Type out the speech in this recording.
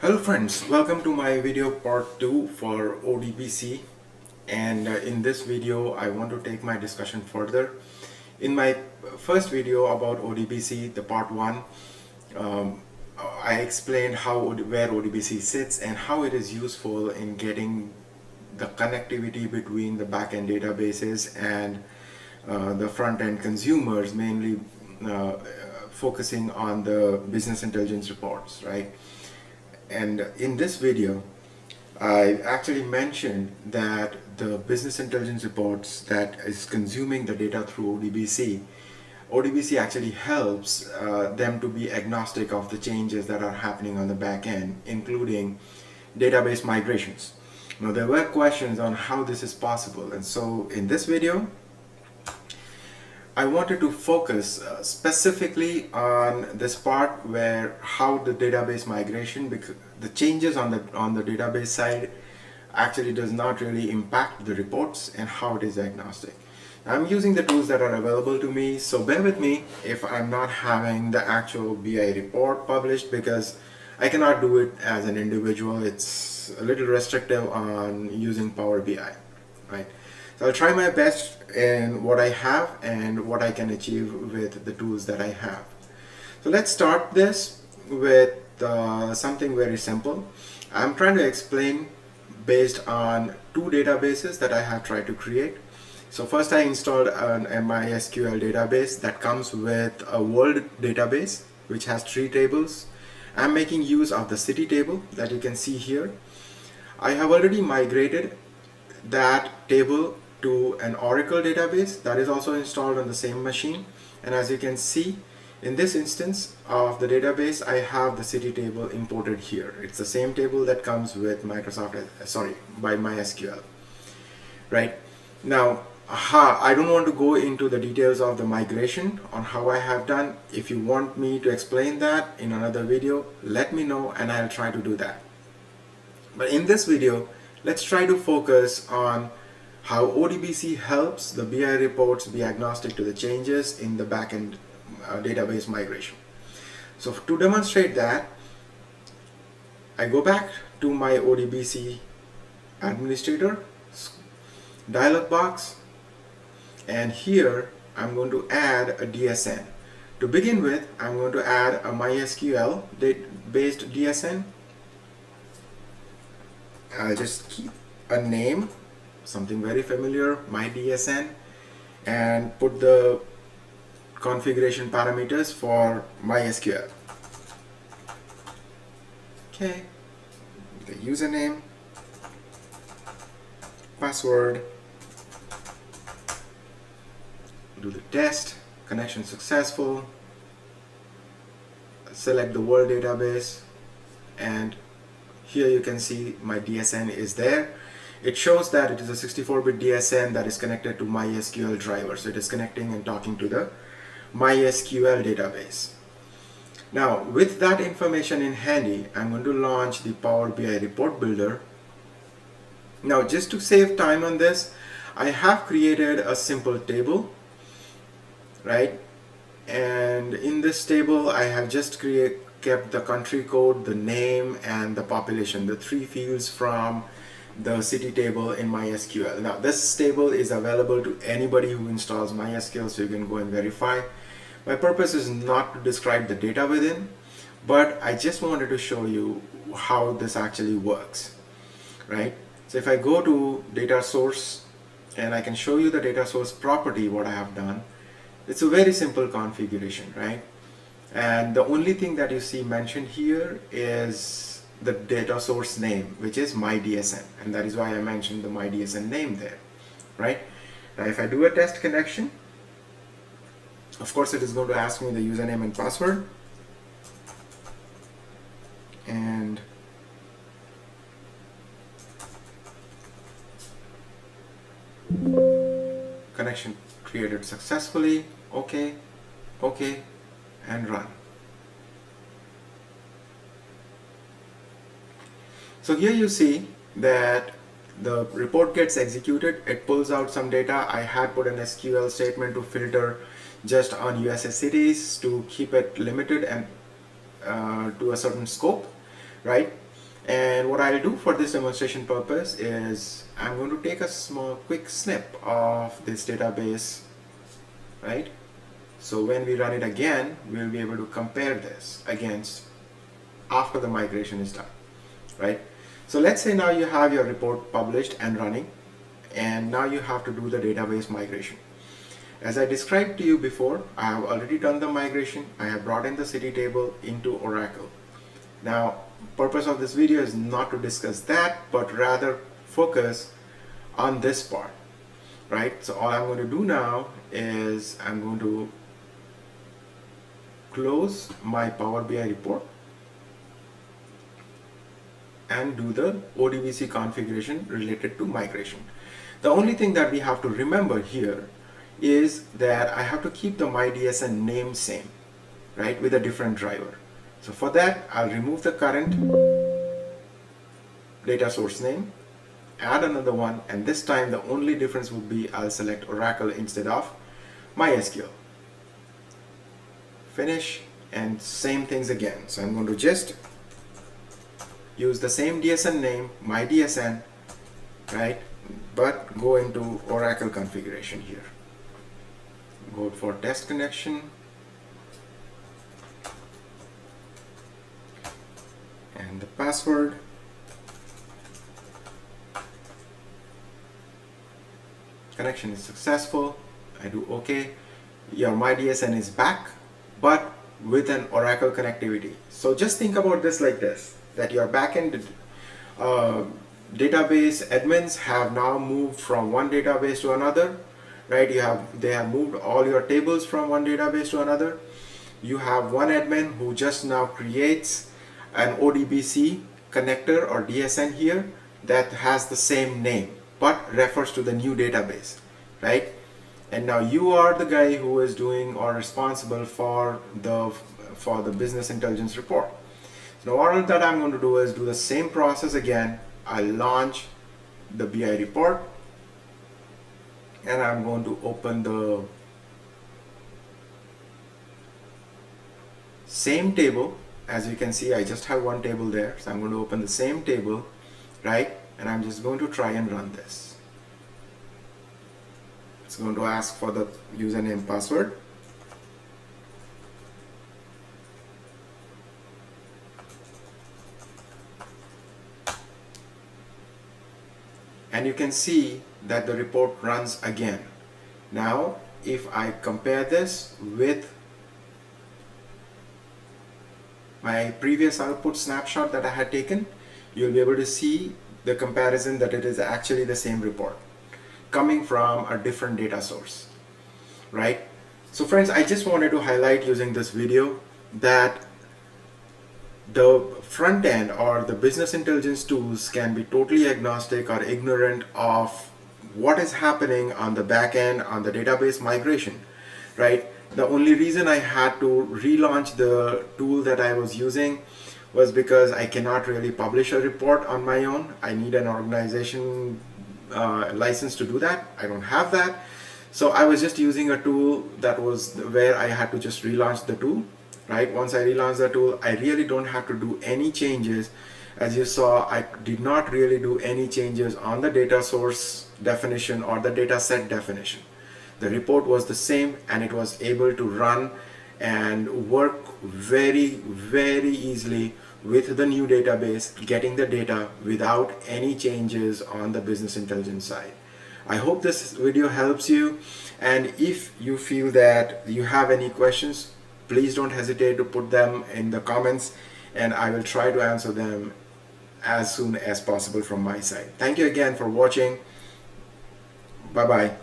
Hello friends, welcome to my video part 2 for ODBC, and in this video I want to take my discussion further. In my first video about ODBC, the part 1, I explained where ODBC sits and how it is useful in getting the connectivity between the back-end databases and the front-end consumers, mainly focusing on the business intelligence reports, right? And in this video, I actually mentioned that the business intelligence reports that is consuming the data through ODBC actually helps them to be agnostic of the changes that are happening on the back end, including database migrations. Now, there were questions on how this is possible, and so in this video, I wanted to focus specifically on this part where how the database migration, because the changes on the database side actually does not really impact the reports, and how it is agnostic. I'm using the tools that are available to me, so bear with me if I'm not having the actual BI report published, because I cannot do it as an individual. It's a little restrictive on using Power BI, right? So I'll try my best in what I have and what I can achieve with the tools that I have. So let's start this with something very simple. I'm trying to explain based on two databases that I have tried to create. So first I installed an MySQL database that comes with a world database which has 3 tables. I'm making use of the city table that you can see here. I have already migrated that table to an Oracle database that is also installed on the same machine, and as you can see in this instance of the database, I have the city table imported here. It's the same table that comes with by MySQL, right? Now I don't want to go into the details of the migration on how I have done. If you want me to explain that in another video, let me know and I'll try to do that. But in this video, let's try to focus on how ODBC helps the BI reports be agnostic to the changes in the backend database migration. So to demonstrate that, I go back to my ODBC administrator dialog box, and here I'm going to add a DSN. To begin with, I'm going to add a MySQL based DSN. I'll just keep a name, something very familiar, my DSN, and put the configuration parameters for MySQL. Okay, the username, password, do the test, connection successful, select the world database, and here you can see my DSN is there. It shows that it is a 64-bit DSN that is connected to MySQL driver. So it is connecting and talking to the MySQL database. Now, with that information in handy, I'm going to launch the Power BI Report Builder. Now, just to save time on this, I have created a simple table, right? And in this table, I have just kept the country code, the name, and the population, the 3 fields from the city table in MySQL. Now, this table is available to anybody who installs MySQL, so you can go and verify. My purpose is not to describe the data within, but I just wanted to show you how this actually works, right? So if I go to data source, and I can show you the data source property, what I have done, it's a very simple configuration, right? And the only thing that you see mentioned here is the data source name, which is myDSN, and that is why I mentioned the myDSN name there, right? Now if I do a test connection, of course it is going to ask me the username and password, and connection created successfully. Okay, and run. So here you see that the report gets executed, it pulls out some data. I had put an SQL statement to filter just on USA cities to keep it limited and to a certain scope, right? And what I'll do for this demonstration purpose is I'm going to take a quick snip of this database, right? So when we run it again, we'll be able to compare this against after the migration is done, right? So let's say now you have your report published and running, and now you have to do the database migration. As I described to you before, I have already done the migration. I have brought in the city table into Oracle. Now, purpose of this video is not to discuss that, but rather focus on this part, right? So all I'm going to do now is I'm going to close my Power BI report and do the ODBC configuration related to migration. The only thing that we have to remember here is that I have to keep the MyDSN name same, right, with a different driver. So for that, I'll remove the current data source name, add another one, and this time the only difference would be I'll select Oracle instead of MySQL. Finish, and same things again. So I'm going to just use the same DSN name, MyDSN, right, but go into Oracle configuration here. Go for test connection, and the password. Connection is successful. I do OK. Your MyDSN is back, but with an Oracle connectivity. So just think about this like this, that your backend database admins have now moved from one database to another, right? They have moved all your tables from one database to another. You have one admin who just now creates an ODBC connector or DSN here that has the same name but refers to the new database, right? And now you are the guy who is doing or responsible for the business intelligence report. So now all that I'm going to do is do the same process again. I'll launch the BI report, and I'm going to open the same table. As you can see, I just have one table there, so I'm going to open the same table, right? And I'm just going to try and run this. It's going to ask for the username, password. And you can see that the report runs again. Now, if I compare this with my previous output snapshot that I had taken, you'll be able to see the comparison that it is actually the same report coming from a different data source, right? So friends, I just wanted to highlight using this video that the front end or the business intelligence tools can be totally agnostic or ignorant of what is happening on the back end on the database migration, right? The only reason I had to relaunch the tool that I was using was because I cannot really publish a report on my own. I need an organization license to do that. I don't have that. So I was just using a tool that was where I had to just relaunch the tool, right? Once I relaunch the tool, I really don't have to do any changes. As you saw, I did not really do any changes on the data source definition or the data set definition. The report was the same, and it was able to run and work very, very easily with the new database, getting the data without any changes on the business intelligence side. I hope this video helps you, and if you feel that you have any questions, please don't hesitate to put them in the comments, and I will try to answer them as soon as possible from my side. Thank you again for watching. Bye-bye.